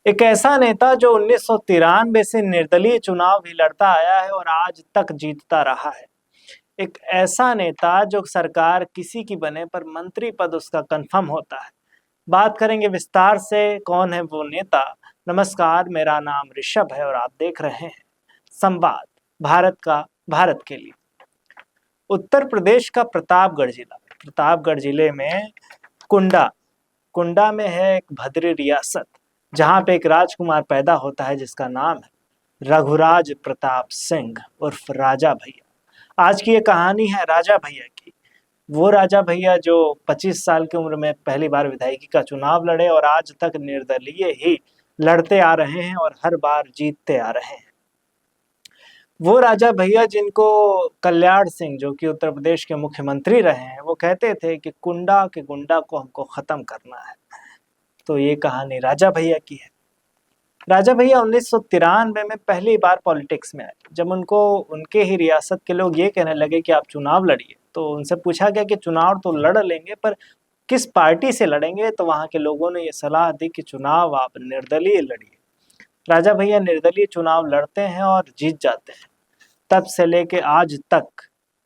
एक ऐसा नेता जो 1993 से निर्दलीय चुनाव भी लड़ता आया है और आज तक जीतता रहा है। एक ऐसा नेता जो सरकार किसी की बने पर मंत्री पद उसका कंफर्म होता है। बात करेंगे विस्तार से कौन है वो नेता। नमस्कार, मेरा नाम ऋषभ है और आप देख रहे हैं संवाद भारत के लिए। उत्तर प्रदेश का प्रतापगढ़ जिले में कुंडा में है एक भद्री रियासत, जहाँ पे एक राजकुमार पैदा होता है जिसका नाम है रघुराज प्रताप सिंह उर्फ राजा भैया। आज की ये कहानी है राजा भैया की। वो राजा भैया जो 25 साल की उम्र में पहली बार विधायकी का चुनाव लड़े और आज तक निर्दलीय ही लड़ते आ रहे हैं और हर बार जीतते आ रहे हैं। वो राजा भैया जिनको कल्याण सिंह, जो कि उत्तर प्रदेश के मुख्यमंत्री रहे हैं, वो कहते थे कि कुंडा के गुंडा को हमको खत्म करना है। तो ये कहानी राजा भैया की है। राजा भैया 1993 में पहली बार पॉलिटिक्स में आए। जब उनके ही रियासत के लोग ये कहने लगे कि आप चुनाव लड़िए, तो उनसे पूछा गया कि चुनाव तो लड़ लेंगे पर किस पार्टी से लड़ेंगे। तो वहाँ के लोगों ने ये सलाह दी कि चुनाव आप निर्दलीय लड़िए। राजा भैया निर्दलीय चुनाव लड़ते हैं और जीत जाते हैं। तब से लेके आज तक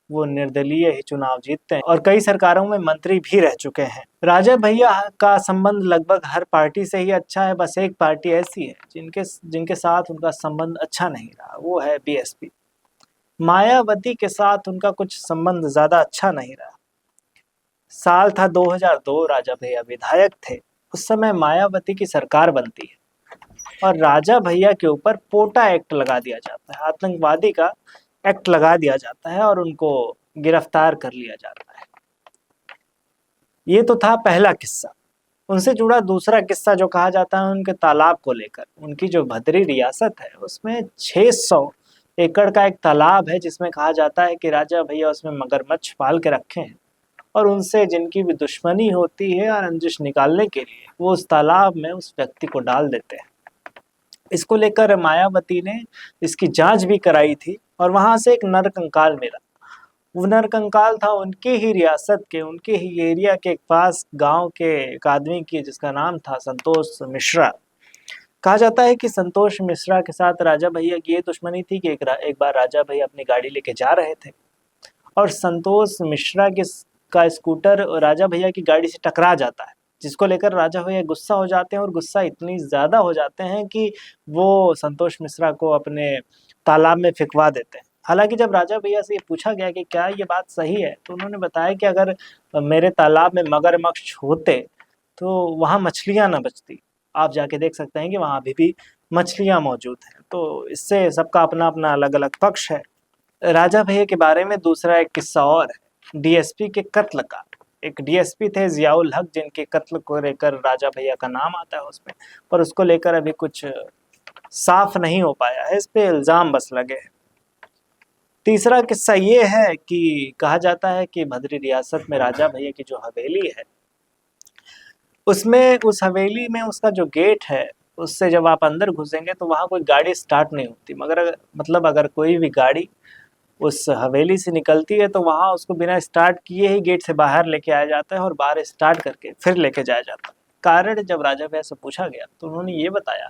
वो निर्दलीय ही चुनाव जीतते हैं और कई सरकारों में मंत्री भी रह चुके हैं। राजा भैया का संबंध लगभग हर पार्टी से ही अच्छा है। बस एक पार्टी ऐसी है जिनके साथ उनका संबंध अच्छा नहीं रहा, वो है बीएसपी। मायावती के साथ उनका कुछ संबंध ज्यादा अच्छा नहीं रहा। साल था 2002, राजा भैया विधायक थे। उस समय मायावती की सरकार बनती है और राजा भैया के ऊपर पोटा एक्ट लगा दिया जाता है, आतंकवादी का एक्ट लगा दिया जाता है और उनको गिरफ्तार कर लिया जाता है। ये तो था पहला किस्सा। उनसे जुड़ा दूसरा किस्सा जो कहा जाता है उनके तालाब को लेकर। उनकी जो भद्री रियासत है उसमें 600 एकड़ का एक तालाब है, जिसमें कहा जाता है कि राजा भैया उसमें मगरमच्छ पाल के रखे हैं और उनसे जिनकी भी दुश्मनी होती है और रंजिश निकालने के लिए वो उस तालाब में उस व्यक्ति को डाल देते हैं। इसको लेकर मायावती ने इसकी जांच भी कराई थी और वहां से एक नरकंकाल मिला। वो नरकंकाल था उनके ही रियासत के, उनके ही एरिया के पास गांव के एक आदमी की, जिसका नाम था संतोष मिश्रा। कहा जाता है कि संतोष मिश्रा के साथ राजा भैया की ये दुश्मनी थी कि एक बार राजा भैया अपनी गाड़ी लेके जा रहे थे और संतोष मिश्रा का स्कूटर राजा भैया की गाड़ी से टकरा जाता है, जिसको लेकर राजा भैया गुस्सा हो जाते हैं और गुस्सा इतनी ज्यादा हो जाते हैं कि वो संतोष मिश्रा को अपने तालाब में फेंकवा देते हैं। हालांकि जब राजा भैया से ये पूछा गया कि क्या ये बात सही है, तो उन्होंने बताया कि अगर मेरे तालाब में मगरमच्छ होते तो वहाँ मछलियाँ न बचती। आप जाके देख सकते हैं कि वहाँ अभी भी मछलियाँ मौजूद हैं। तो इससे सबका अपना अपना अलग अलग पक्ष है। राजा भैया के बारे में दूसरा एक किस्सा और है, डीएसपी के कत्ल का। एक डीएसपी थे जियाउल हक, जिनके कत्ल को लेकर राजा भैया का नाम आता है उसमें, पर उसको लेकर अभी कुछ साफ नहीं हो पाया है, इस पे इल्जाम बस लगे हैं। तीसरा किस्सा ये है कि कहा जाता है कि भद्री रियासत में राजा भैया की जो हवेली है, उसमें उस हवेली में उसका जो गेट है, उससे जब आप अंदर घुसेंगे तो वहाँ कोई गाड़ी स्टार्ट नहीं होती। मगर अगर कोई भी गाड़ी उस हवेली से निकलती है तो वहाँ उसको बिना स्टार्ट किए ही गेट से बाहर लेके आया जाता है और बाहर स्टार्ट करके फिर लेके जाया जाता है। कारण जब राजा भैया से पूछा गया तो उन्होंने ये बताया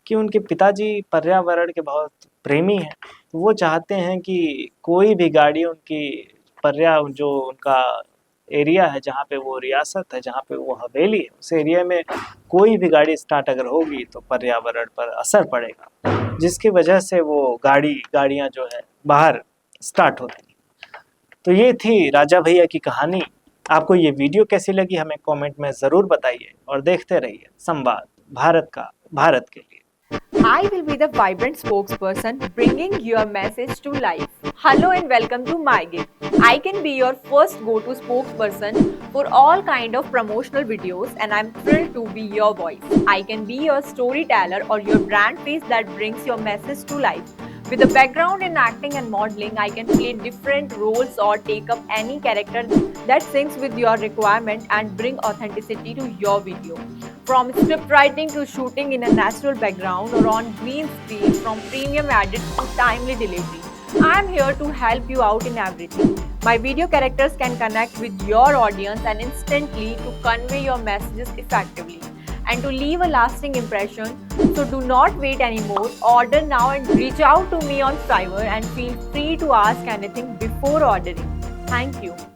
कि उनके पिताजी पर्यावरण के बहुत प्रेमी हैं। तो वो चाहते हैं कि कोई भी गाड़ी जो उनका एरिया है, जहाँ पे वो रियासत है, जहाँ पे वो हवेली है, उस एरिया में कोई भी गाड़ी स्टार्ट अगर होगी तो पर्यावरण पर असर पड़ेगा, जिसकी वजह से वो गाड़ियाँ जो है बाहर स्टार्ट होती। तो ये थी राजा भैया की कहानी। आपको ये वीडियो कैसी लगी हमें कमेंट में ज़रूर बताइए और देखते रहिए संवाद भारत के लिए। I will be the vibrant spokesperson bringing your message to life. Hello and welcome to MyGig. I can be your first go-to spokesperson for all kind of promotional videos and I'm thrilled to be your voice. I can be your storyteller or your brand face that brings your message to life. With a background in acting and modeling, I can play different roles or take up any character that syncs with your requirement and bring authenticity to your video. From script writing to shooting in a natural background or on green screen, from premium edit to timely delivery, I am here to help you out in everything. My video characters can connect with your audience and instantly to convey your messages effectively. and to leave a lasting impression. So do not wait anymore. Order now and reach out to me on Fiverr and feel free to ask anything before ordering. Thank you.